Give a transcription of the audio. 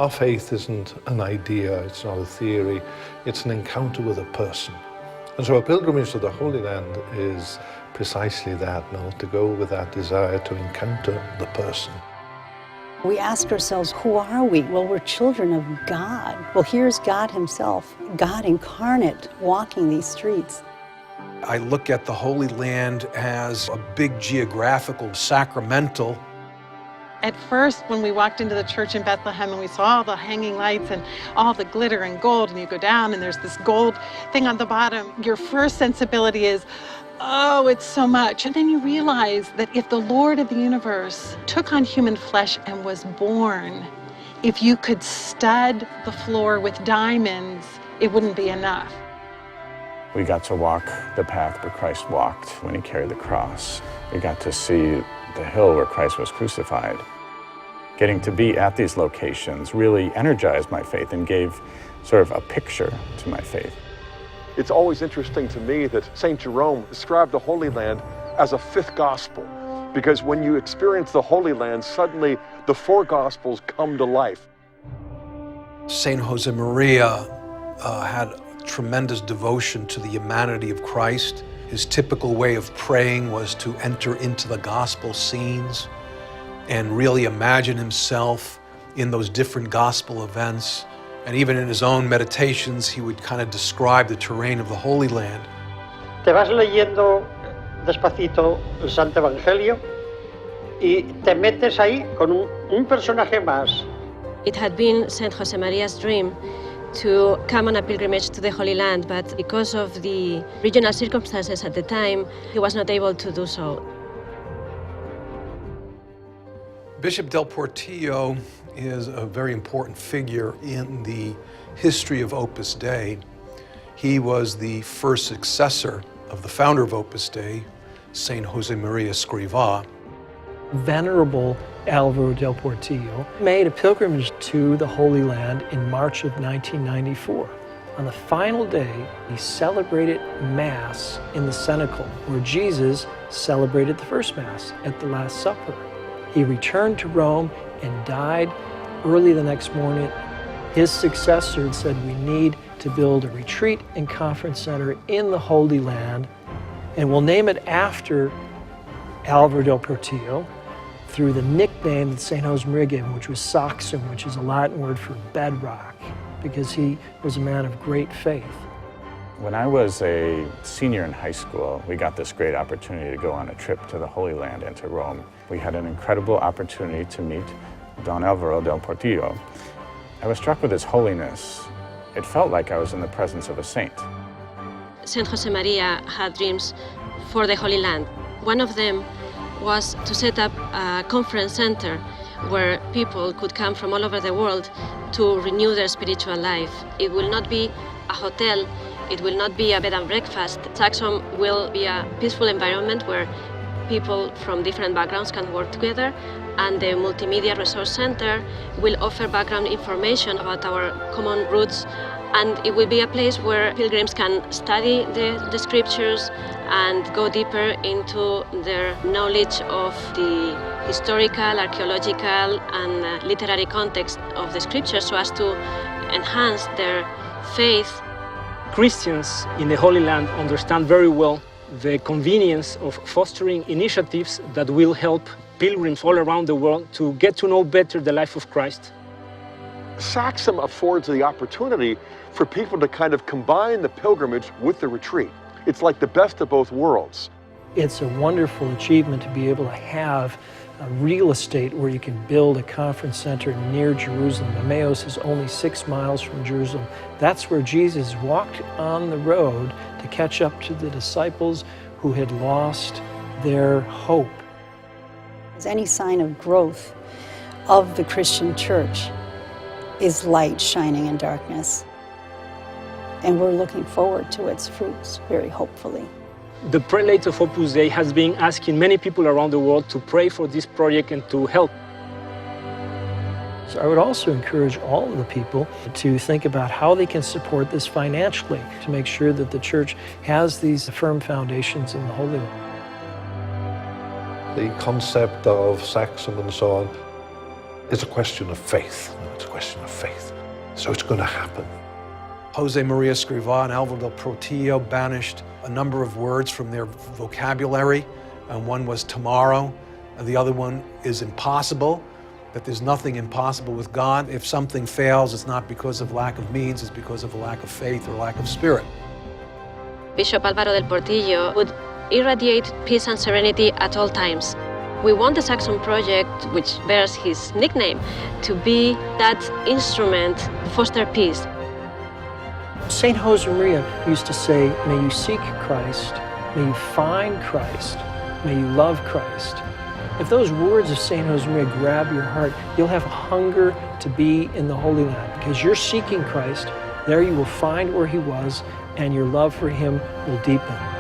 Our faith isn't an idea, it's not a theory, it's an encounter with a person. And so a pilgrimage to the Holy Land is precisely that, to go with that desire to encounter the person. We ask ourselves, who are we? Well, we're children of God. Well, here's God himself, God incarnate, walking these streets. I look at the Holy Land as a big geographical, sacramental. At first, when we walked into the church in Bethlehem and we saw all the hanging lights and all the glitter and gold, and you go down and there's this gold thing on the bottom, your first sensibility is, oh, it's so much. And then you realize that if the Lord of the universe took on human flesh and was born, if you could stud the floor with diamonds, it wouldn't be enough. We got to walk the path where Christ walked when he carried the cross. We got to see the hill where Christ was crucified. Getting to be at these locations really energized my faith and gave sort of a picture to my faith. It's always interesting to me that St. Jerome described the Holy Land as a fifth gospel, because when you experience the Holy Land, suddenly the four gospels come to life. Saint Josemaria had tremendous devotion to the humanity of Christ. His typical way of praying was to enter into the gospel scenes and really imagine himself in those different gospel events. And even in his own meditations, he would kind of describe the terrain of the Holy Land. Te vas leyendo despacito el Santo Evangelio y te metes ahí con un personaje más. It had been Saint Josemaria's dream to come on a pilgrimage to the Holy Land, but because of the regional circumstances at the time, he was not able to do so. Bishop del Portillo is a very important figure in the history of Opus Dei. He was the first successor of the founder of Opus Dei, Saint Josemaria Escrivá. Venerable Álvaro del Portillo made a pilgrimage to the Holy Land in March of 1994. On the final day, he celebrated Mass in the cenacle, where Jesus celebrated the first Mass at the Last Supper. He returned to Rome and died early the next morning. His successor said, we need to build a retreat and conference center in the Holy Land, and we'll name it after Álvaro del Portillo, through the nickname that St. Josemaria gave him, which was Saxum, which is a Latin word for bedrock, because he was a man of great faith. When I was a senior in high school, we got this great opportunity to go on a trip to the Holy Land and to Rome. We had an incredible opportunity to meet Don Álvaro del Portillo. I was struck with his holiness. It felt like I was in the presence of a saint. Saint Josemaria had dreams for the Holy Land. One of them was to set up a conference center where people could come from all over the world to renew their spiritual life. It will not be a hotel, it will not be a bed and breakfast. Saxum will be a peaceful environment where people from different backgrounds can work together, and the Multimedia Resource Center will offer background information about our common roots, and it will be a place where pilgrims can study the scriptures and go deeper into their knowledge of the historical, archaeological, and literary context of the scriptures, so as to enhance their faith. Christians in the Holy Land understand very well the convenience of fostering initiatives that will help pilgrims all around the world to get to know better the life of Christ. Saxum affords the opportunity for people to kind of combine the pilgrimage with the retreat. It's like the best of both worlds. It's a wonderful achievement to be able to have a real estate where you can build a conference center near Jerusalem. Emmaus is only 6 miles from Jerusalem. That's where Jesus walked on the road to catch up to the disciples who had lost their hope. Any sign of growth of the Christian church is light shining in darkness. And we're looking forward to its fruits very hopefully. The Prelate of Opus Dei has been asking many people around the world to pray for this project and to help. So I would also encourage all of the people to think about how they can support this financially to make sure that the church has these firm foundations in the Holy Land. The concept of Saxum and so on It's a question of faith. It's a question of faith. So it's going to happen. Jose Maria Escrivá and Álvaro del Portillo banished a number of words from their vocabulary, and one was tomorrow, and the other one is impossible, that there's nothing impossible with God. If something fails, it's not because of lack of means, it's because of a lack of faith or lack of spirit. Bishop Álvaro del Portillo would irradiate peace and serenity at all times. We want the Saxum project, which bears his nickname, to be that instrument to foster peace. St. Josemaria used to say, may you seek Christ, may you find Christ, may you love Christ. If those words of St. Josemaria grab your heart, you'll have a hunger to be in the Holy Land because you're seeking Christ. There you will find where he was, and your love for him will deepen.